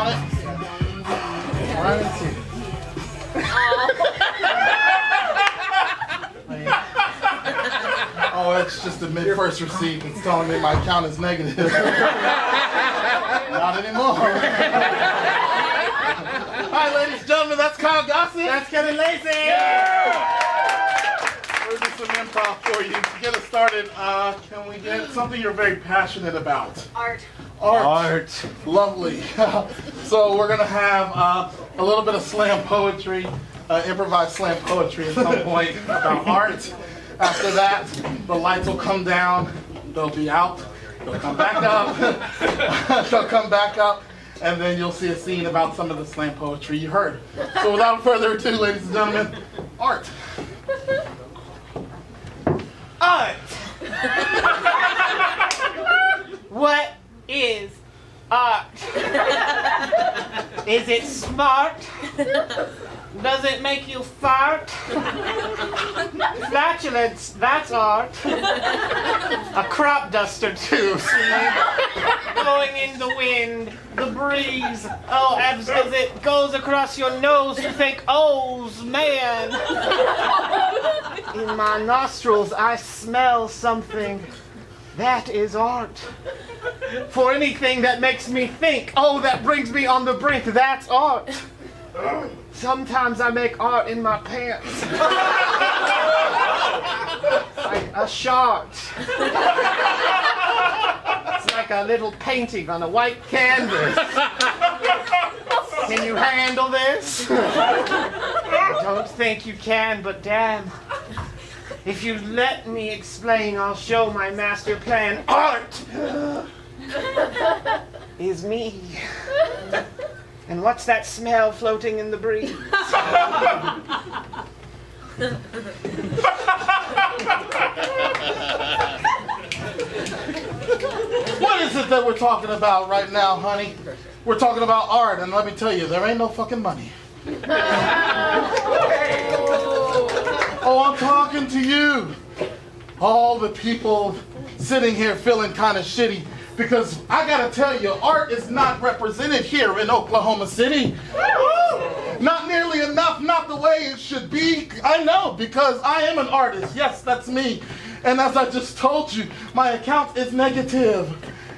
on it. 1 and 2. Oh, it's just a mid-first receipt. It's telling me my account is negative. Not anymore. Hi, ladies and gentlemen, that's Kyle Gossett. That's Kendon Lacey. Yeah! We'll do some improv for you. To get us started, can we get something you're very passionate about? Art. Art. Lovely. So we're going to have a little bit of slam poetry, improvised slam poetry at some point about art. After that, the lights will come down, they'll be out, they'll come back up, they'll come back up, and then you'll see a scene about some of the slam poetry you heard. So without further ado, ladies and gentlemen, art. Art. What is art? Is it smart? Does it make you fart? Flatulence, that's art. A crop duster too, see? Blowing in the wind, the breeze. Oh, as it goes across your nose, you think, oh, man. In my nostrils, I smell something. That is art. For anything that makes me think, oh, that brings me on the brink, that's art. Sometimes I make art in my pants. Like a shot. It's like a little painting on a white canvas. Can you handle this? I don't think you can, but damn. If you let me explain, I'll show my master plan. Art is me. And what's that smell floating in the breeze? What is it that we're talking about right now, honey? We're talking about art, and let me tell you, there ain't no fucking money. Oh, I'm talking to you. All the people sitting here feeling kind of shitty. Because I gotta tell you, art is not represented here in Oklahoma City. Not nearly enough, not the way it should be. I know, because I am an artist. Yes, that's me. And as I just told you, my account is negative.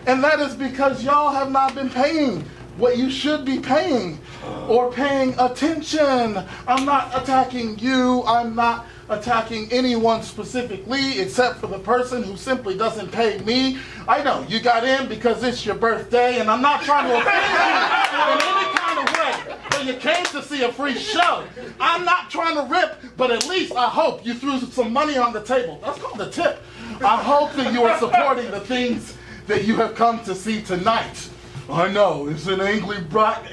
And that is because y'all have not been paying what you should be paying or paying attention. I'm not attacking you. I'm not attacking anyone specifically except for the person who simply doesn't pay me. I know you got in because it's your birthday, and I'm not trying to offend you in any kind of way, but you came to see a free show. I'm not trying to rip, but at least I hope you threw some money on the table. That's called a tip. I hope that you are supporting the things that you have come to see tonight. I know, it's an angry black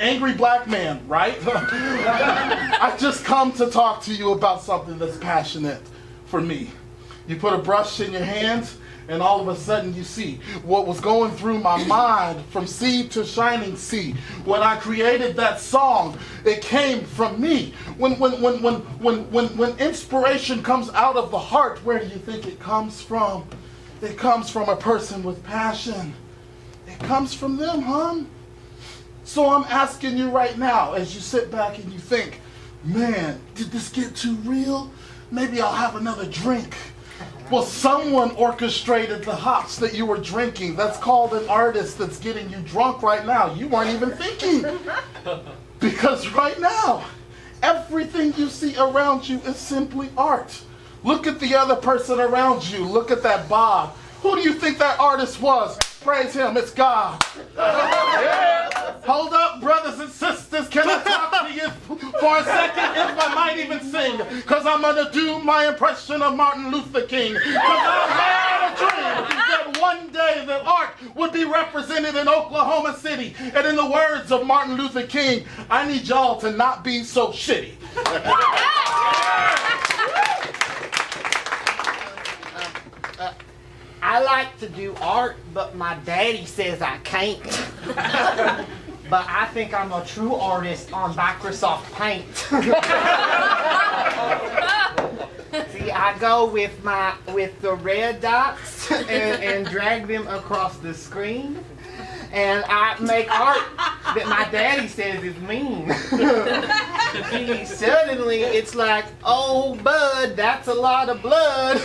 man, right? I just come to talk to you about something that's passionate for me. You put a brush in your hands, and all of a sudden you see what was going through my mind from seed to shining seed. When I created that song, it came from me. When inspiration comes out of the heart, where do you think it comes from? It comes from a person with passion. It comes from them, hon. So I'm asking you right now, as you sit back and you think, man, did this get too real? Maybe I'll have another drink. Well, someone orchestrated the hops that you were drinking. That's called an artist that's getting you drunk right now. You weren't even thinking. Because right now, everything you see around you is simply art. Look at the other person around you. Look at that Bob. Who do you think that artist was? Praise him, it's God. Yeah. Hold up, brothers and sisters. Can I talk to you for a second? If I might even sing. Because I'm going to do my impression of Martin Luther King. Because I had a dream that one day that art would be represented in Oklahoma City. And in the words of Martin Luther King, I need y'all to not be so shitty. I like to do art, but my daddy says I can't. But I think I'm a true artist on Microsoft Paint. See, I go with the red dots and drag them across the screen. And I make art that my daddy says is mean. Suddenly, it's like, oh, bud, that's a lot of blood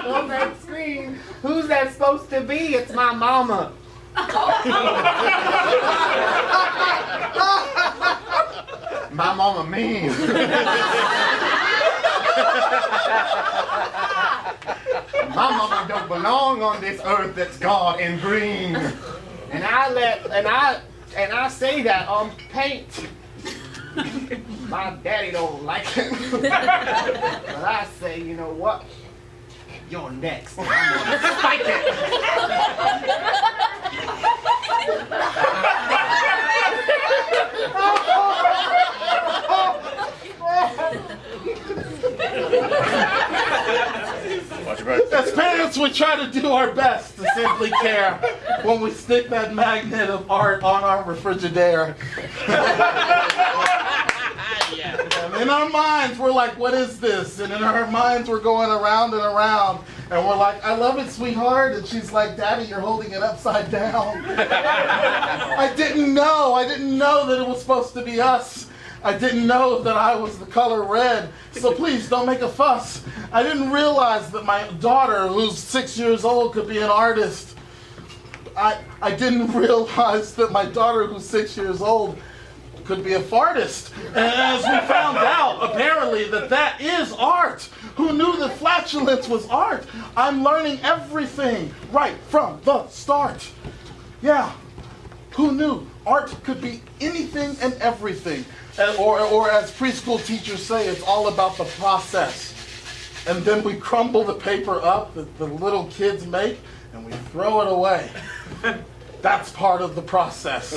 on that screen. Who's that supposed to be? It's my mama. My mama mean. My mama don't belong on this earth that's God and green. And I say that on paint. My daddy don't like it. But I say, you know what? You're next. I'm gonna spike it. As parents, we try to do our best to simply care when we stick that magnet of art on our refrigerator. And in our minds, we're like, what is this? And in our minds, we're going around and around. And we're like, I love it, sweetheart. And she's like, Daddy, you're holding it upside down. I didn't know that it was supposed to be us. I didn't know that I was the color red. So please don't make a fuss. I didn't realize that my daughter, who's 6 years old, could be an artist. I didn't realize that my daughter, who's 6 years old, could be a fartist. And as we found out, apparently, that is art. Who knew that flatulence was art? I'm learning everything right from the start. Yeah, who knew? Art could be anything and everything. Or as preschool teachers say, it's all about the process. And then we crumble the paper up that the little kids make, and we throw it away. That's part of the process.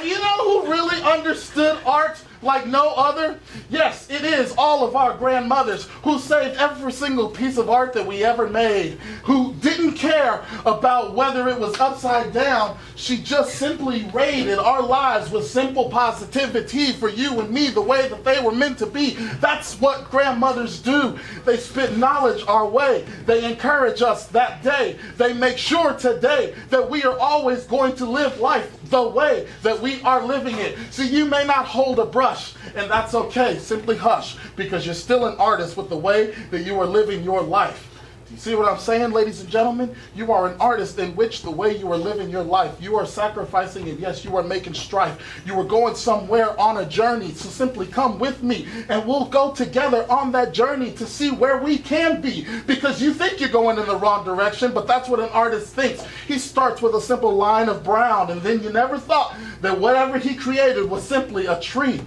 You know who really understood art like no other? Yes, it is all of our grandmothers who saved every single piece of art that we ever made, who didn't care about whether it was upside down. She just simply rated our lives with simple positivity for you and me the way that they were meant to be. That's what grandmothers do. They spit knowledge our way. They encourage us that day. They make sure today that we are always going to live life the way that we are living it. See, you may not hold a brush, and that's okay. Simply hush, because you're still an artist with the way that you are living your life. Do you see what I'm saying, ladies and gentlemen? You are an artist in which the way you are living your life, you are sacrificing, and yes, you are making strife. You are going somewhere on a journey, so simply come with me, and we'll go together on that journey to see where we can be, because you think you're going in the wrong direction, but that's what an artist thinks. He starts with a simple line of brown, and then you never thought that whatever he created was simply a tree.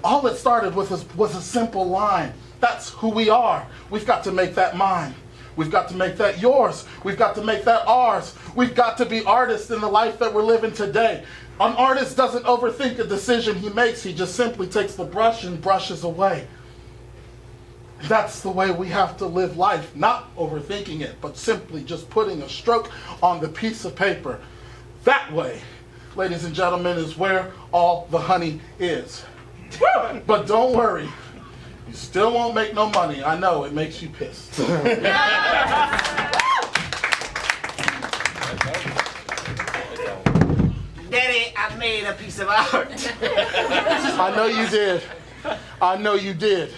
All it started with was a simple line. That's who we are. We've got to make that mine. We've got to make that yours. We've got to make that ours. We've got to be artists in the life that we're living today. An artist doesn't overthink a decision he makes. He just simply takes the brush and brushes away. That's the way we have to live life. Not overthinking it, but simply just putting a stroke on the piece of paper. That way, ladies and gentlemen, is where all the honey is. But don't worry. You still won't make no money. I know, it makes you pissed. Daddy, I made a piece of art. I know you did. I know you did.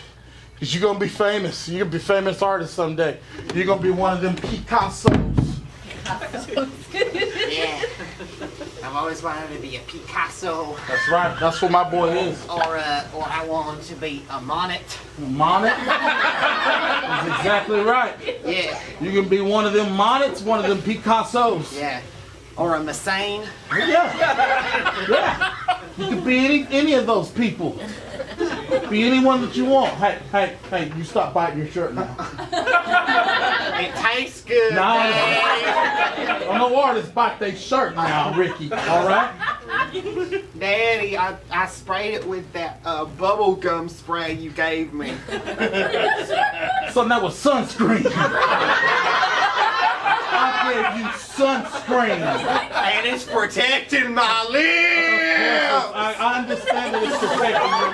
Because you're going to be famous. You're going to be a famous artist someday. You're going to be one of them Picassos. Yeah. I've always wanted to be a Picasso. That's right. That's what my boy is. Or I want to be a Monet. Monet? That's exactly right. Yeah. You can be one of them Monets, one of them Picassos. Yeah. Or a Massane. Yeah. Yeah. You can be any of those people. Be anyone that you want. Hey, you stop biting your shirt now. It tastes good. No, no artists bite their shirt now, Ricky. All right? Daddy, I sprayed it with that bubble gum spray you gave me. Son, that was sunscreen. I gave you sunscreen. And it's protecting my lips. I understand that it's protecting your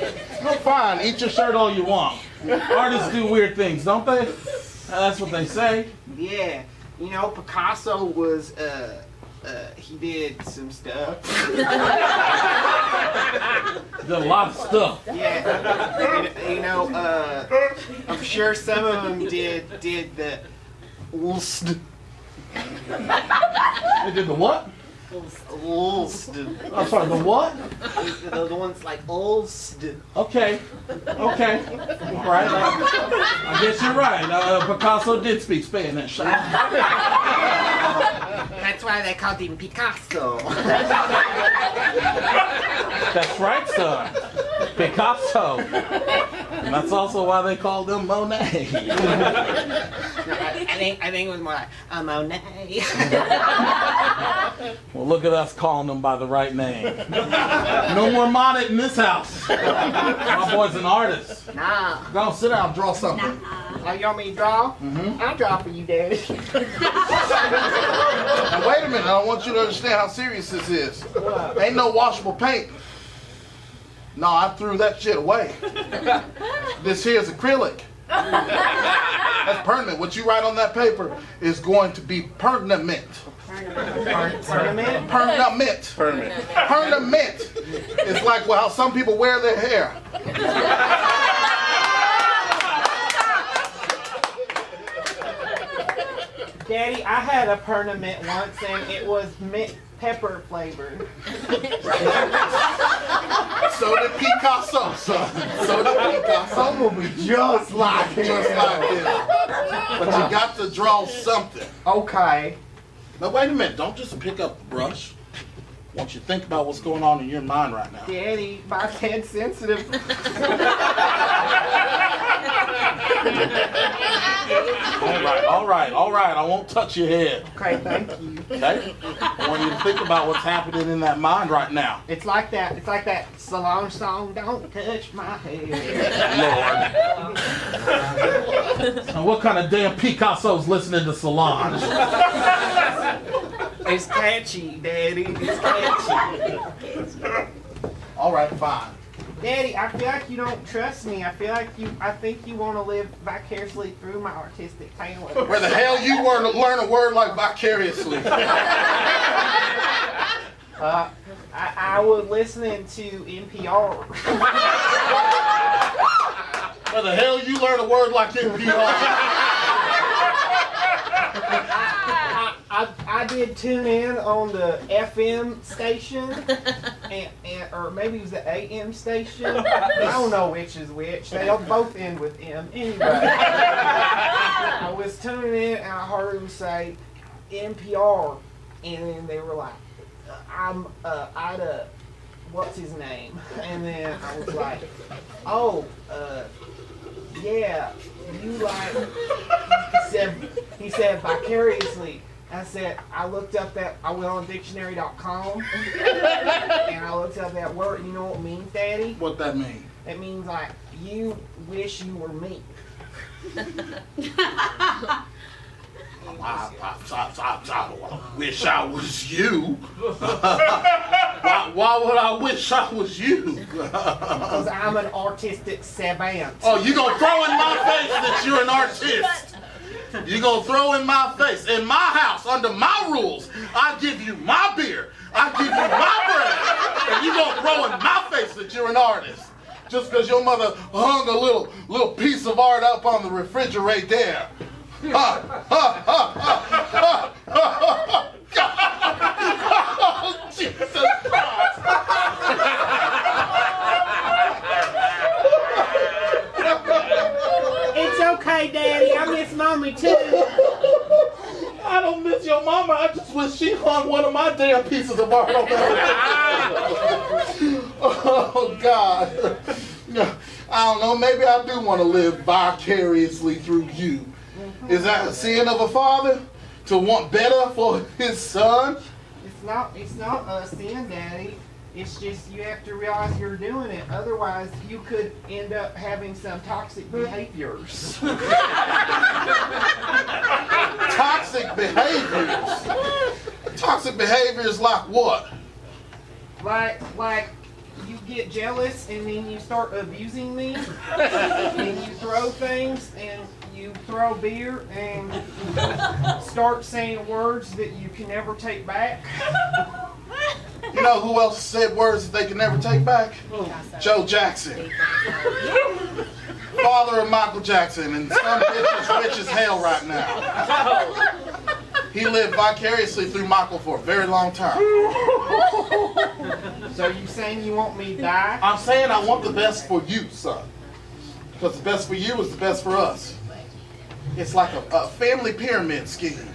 lips. No, fine. Eat your shirt all you want. Artists do weird things, don't they? That's what they say. Yeah. You know, Picasso was, he did some stuff. Did a lot of stuff. Yeah. You know, I'm sure some of them did the Ulst. They did the what? Ulst. I'm sorry, the what? The ones like Ulst. Okay. All right. I guess you're right. Picasso did speak Spanish. That's why they called him Picasso. That's right, son. Picasso. And that's also why they called him Monet. No, I think it was more like a Monet. Well, look at us calling them by the right name. No more Monet in this house. My boy's an artist. Nah. Go on, sit down, draw something. Oh, you want me to draw? Mm-hmm. I'll draw for you, Daddy. Now, wait a minute. I want you to understand how serious this is. What? Ain't no washable paint. No, I threw that shit away. This here is acrylic. That's permanent. What you write on that paper is going to be permanent. Permanent? Permanent. Permanent. It's like how some people wear their hair. Daddy, I had a permanent once and it was mint pepper flavored. So did Picasso, son. So did Picasso. Some will be just like him. Just like this. But you got to draw something. Okay. Now wait a minute. Don't just pick up the brush. I want you to think about what's going on in your mind right now. Daddy, my head's sensitive. All right. I won't touch your head. Okay, thank you. Okay? I want you to think about what's happening in that mind right now. It's like that Solange song, Don't Touch My Head. Lord. Now what kind of damn Picasso's listening to Solange? It's catchy, Daddy. It's catchy. All right, fine. Daddy, I feel like you don't trust me. I think you want to live vicariously through my artistic talent. Where the hell you learn a word like vicariously? I was listening to NPR. Where the hell you learn a word like NPR? I did tune in on the FM station, or maybe it was the AM station. I don't know which is which. They both end with M. Anyway, I was tuning in and I heard them say NPR, and then they were like, I'm Ida, what's his name? And then I was like, oh, yeah, you like, he said vicariously. I said, I looked up that, I went on dictionary.com and I looked up that word. You know what it means, Daddy? What that mean? It means like, you wish you were me. I wish I was you. Why would I wish I was you? Because I'm an artistic savant. Oh, you gonna throw in my face that you're an artist? You gonna throw in my face? In my house, under my rules, I give you my beer, I give you my bread, and you gonna throw in my face that you're an artist? Just because your mother hung a little piece of art up on the refrigerator there. Jesus Christ. It's okay, Daddy. I miss Mommy too. I don't miss your mama. I just wish she hung one of my damn pieces of art on that. Oh, God. I don't know. Maybe I do want to live vicariously through you. Is that a sin of a father to want better for his son? It's not a sin, Daddy. It's just you have to realize you're doing it. Otherwise, you could end up having some toxic behaviors. Toxic behaviors? Toxic behaviors like what? Like you get jealous and then you start abusing me and you throw things and you throw beer and start saying words that you can never take back. You know who else said words that they can never take back? Joe Jackson. Father of Michael Jackson, and some bitch is rich as hell right now. He lived vicariously through Michael for a very long time. So you saying you want me to die? I'm saying I want the best for you, son. Because the best for you is the best for us. It's like a family pyramid scheme.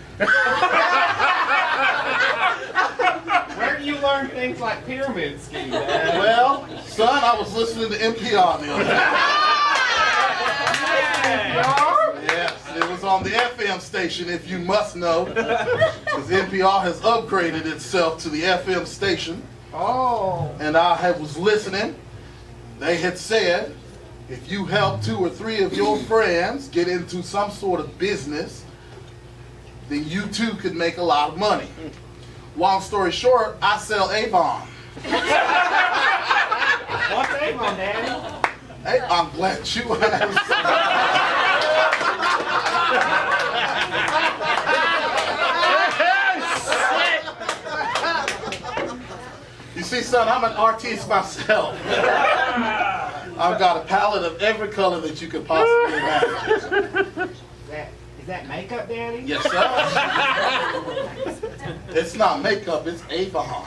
Where do you learn things like pyramid scheme, Dad? Well, son, I was listening to NPR the other day. Yes, it was on the FM station, if you must know. Because NPR has upgraded itself to the FM station. Oh. And I was listening. They had said, if you help 2 or 3 of your friends get into some sort of business, then you too could make a lot of money. Long story short, I sell Avon. What's Avon, Daddy? Hey, I'm glad you asked. You see, son, I'm an artiste myself. I've got a palette of every color that you could possibly imagine. Is that makeup, Daddy? Yes, sir. It's not makeup, it's Avon.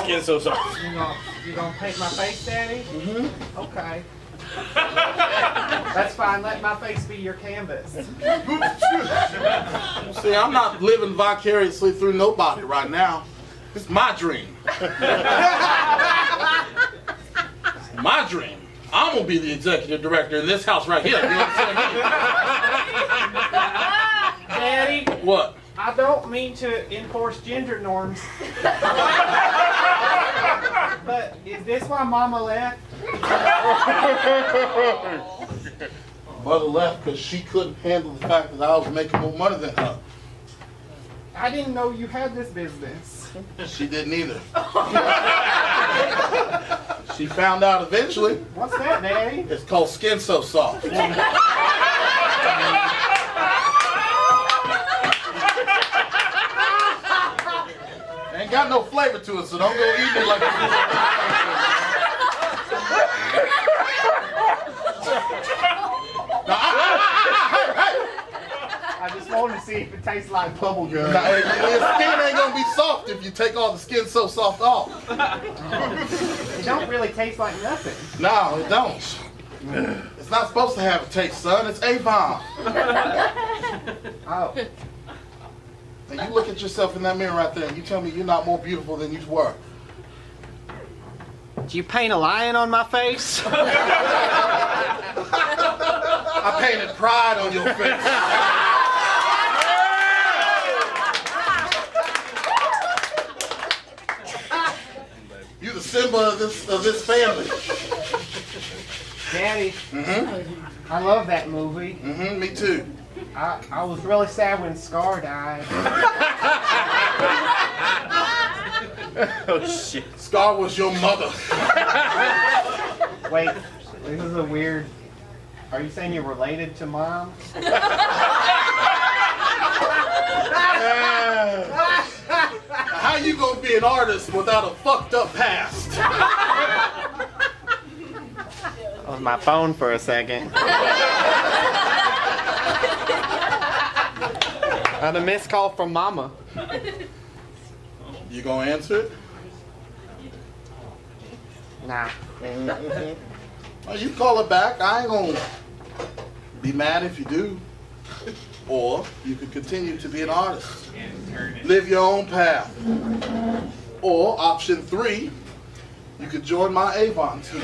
Skin so soft. You gonna paint my face, Daddy? Mm-hmm. Okay. That's fine. Let my face be your canvas. See, I'm not living vicariously through nobody right now. It's my dream. My dream. I'm gonna be the executive director in this house right here. You understand me? Daddy, What? I don't mean to enforce gender norms. But is this why Mama left? Mother left because she couldn't handle the fact that I was making more money than her. I didn't know you had this business. She didn't either. She found out eventually. What's that, Daddy? It's called Skin So Soft. Ain't got no flavor to it, so don't go eating it like you do. Now, hey! I just wanted to see if it tastes like bubble gum. Now, your skin ain't gonna be soft if you take all the Skin So Soft off. It don't really taste like nothing. No, it don't. It's not supposed to have a taste, son. It's Avon. Oh. And you look at yourself in that mirror right there and you tell me you're not more beautiful than you were. Do you paint a lion on my face? I painted pride on your face. You the symbol of this family. Daddy, I love that movie. Me too. I was really sad when Scar died. Oh shit. Scar was your mother. Wait, this is a weird... Are you saying you're related to Mom? How you gonna be an artist without a fucked up past? That was my phone for a second. I had a missed call from Mama. You gonna answer it? Nah. Well, you call it back. I ain't gonna be mad if you do. Or you could continue to be an artist. Live your own path. Or option 3, you could join my Avon team.